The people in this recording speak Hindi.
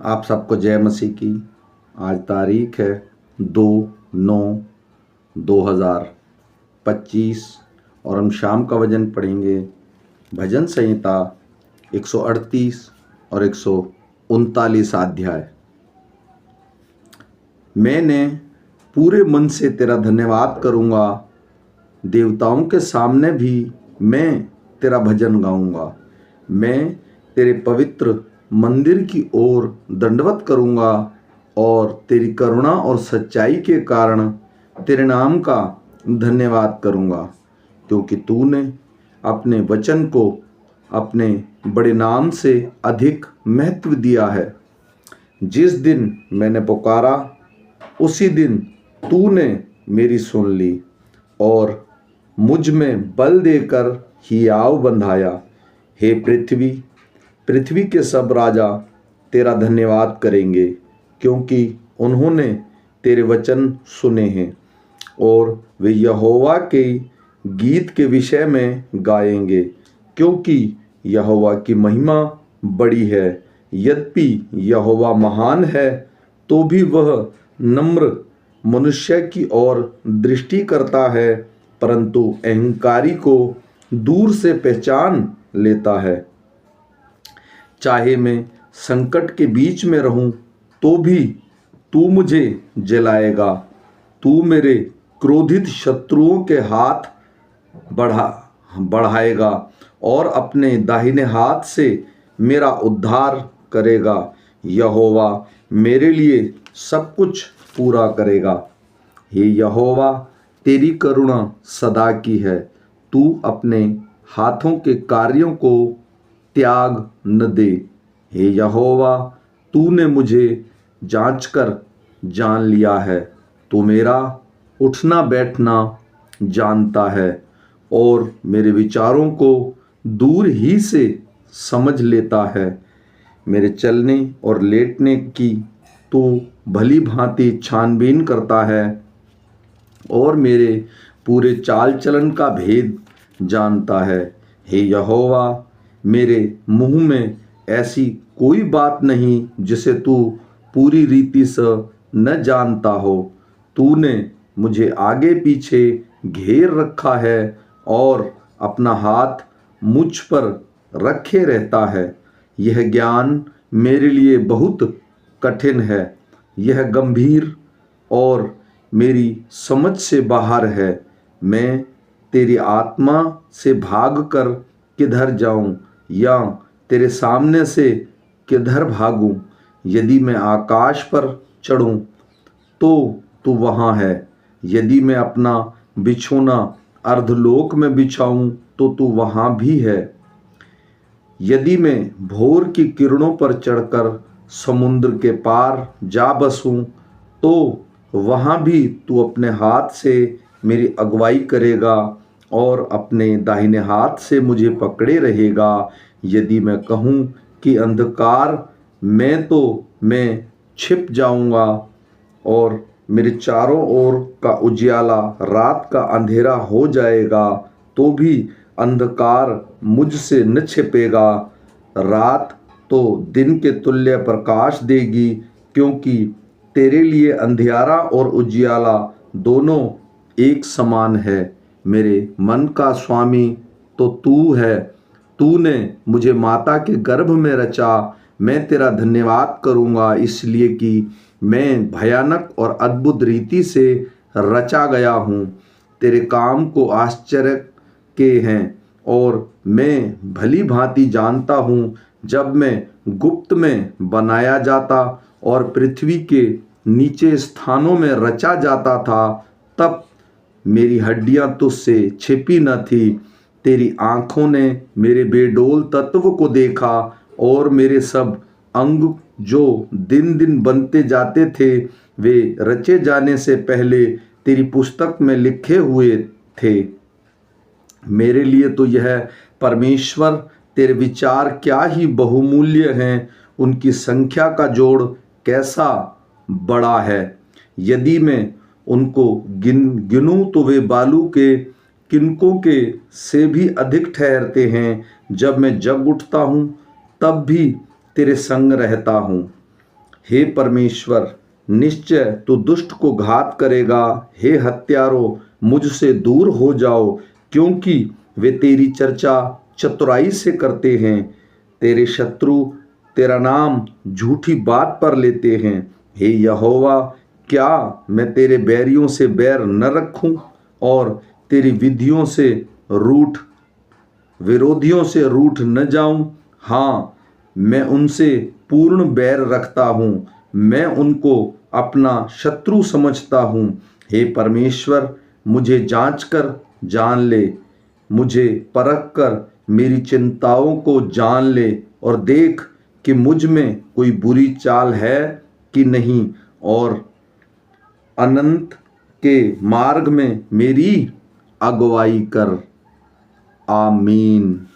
आप सबको जय मसीह की। आज तारीख है 2/9/2025 और हम शाम का वचन पढ़ेंगे भजन संहिता 138 और 139 अध्याय। मैंने पूरे मन से तेरा धन्यवाद करूँगा, देवताओं के सामने भी मैं तेरा भजन गाऊँगा। मैं तेरे पवित्र मंदिर की ओर दंडवत करूँगा और तेरी करुणा और सच्चाई के कारण तेरे नाम का धन्यवाद करूँगा, क्योंकि तूने अपने वचन को अपने बड़े नाम से अधिक महत्व दिया है। जिस दिन मैंने पुकारा उसी दिन तूने मेरी सुन ली और मुझ में बल देकर हियाव बंधाया। हे पृथ्वी के सब राजा तेरा धन्यवाद करेंगे, क्योंकि उन्होंने तेरे वचन सुने हैं और वे यहोवा के गीत के विषय में गाएंगे, क्योंकि यहोवा की महिमा बड़ी है। यद्यपि यहोवा महान है तो भी वह नम्र मनुष्य की ओर दृष्टि करता है, परंतु अहंकारी को दूर से पहचान लेता है। चाहे मैं संकट के बीच में रहूं तो भी तू मुझे जलाएगा। तू मेरे क्रोधित शत्रुओं के हाथ बढ़ाएगा और अपने दाहिने हाथ से मेरा उद्धार करेगा। यहोवा मेरे लिए सब कुछ पूरा करेगा। हे यहोवा, तेरी करुणा सदा की है। तू अपने हाथों के कार्यों को त्याग न दे। हे यहोवा, तूने मुझे जांचकर जान लिया है। तू मेरा उठना बैठना जानता है और मेरे विचारों को दूर ही से समझ लेता है। मेरे चलने और लेटने की तू भली भांति छानबीन करता है और मेरे पूरे चाल चलन का भेद जानता है। हे यहोवा, मेरे मुंह में ऐसी कोई बात नहीं जिसे तू पूरी रीति से न जानता हो। तूने मुझे आगे पीछे घेर रखा है और अपना हाथ मुझ पर रखे रहता है। यह ज्ञान मेरे लिए बहुत कठिन है, यह गंभीर और मेरी समझ से बाहर है। मैं तेरी आत्मा से भागकर किधर जाऊं या तेरे सामने से किधर भागूं? यदि मैं आकाश पर चढ़ूं तो तू वहाँ है। यदि मैं अपना बिछौना अर्धलोक में बिछाऊं तो तू वहाँ भी है। यदि मैं भोर की किरणों पर चढ़कर समुद्र के पार जा बसूं तो वहाँ भी तू अपने हाथ से मेरी अगुवाई करेगा और अपने दाहिने हाथ से मुझे पकड़े रहेगा। यदि मैं कहूँ कि अंधकार में तो मैं छिप जाऊँगा और मेरे चारों ओर का उजियाला रात का अंधेरा हो जाएगा, तो भी अंधकार मुझसे न छिपेगा। रात तो दिन के तुल्य प्रकाश देगी, क्योंकि तेरे लिए अंधियारा और उजियाला दोनों एक समान है। मेरे मन का स्वामी तो तू है। तूने मुझे माता के गर्भ में रचा। मैं तेरा धन्यवाद करूँगा, इसलिए कि मैं भयानक और अद्भुत रीति से रचा गया हूँ। तेरे काम को आश्चर्य के हैं और मैं भली भांति जानता हूँ। जब मैं गुप्त में बनाया जाता और पृथ्वी के नीचे स्थानों में रचा जाता था, तब मेरी हड्डियां तुझसे छिपी न थी। तेरी आँखों ने मेरे बेडौल तत्व को देखा और मेरे सब अंग जो दिन दिन बनते जाते थे, वे रचे जाने से पहले तेरी पुस्तक में लिखे हुए थे। मेरे लिए तो यह परमेश्वर, तेरे विचार क्या ही बहुमूल्य हैं, उनकी संख्या का जोड़ कैसा बड़ा है। यदि मैं उनको गिनूं तो वे बालू के किनकों के से भी अधिक ठहरते हैं। जब मैं जग उठता हूँ तब भी तेरे संग रहता हूँ। हे परमेश्वर, निश्चय तू दुष्ट को घात करेगा। हे हत्यारों, मुझसे दूर हो जाओ, क्योंकि वे तेरी चर्चा चतुराई से करते हैं। तेरे शत्रु तेरा नाम झूठी बात पर लेते हैं। हे यहोवा, क्या मैं तेरे बैरियों से बैर न रखूं और तेरी विधियों से विरोधियों से रूठ न जाऊं? हाँ, मैं उनसे पूर्ण बैर रखता हूँ, मैं उनको अपना शत्रु समझता हूँ। हे परमेश्वर, मुझे जांच कर जान ले, मुझे परख कर मेरी चिंताओं को जान ले और देख कि मुझ में कोई बुरी चाल है कि नहीं, और अनंत के मार्ग में मेरी अगुवाई कर। आमीन।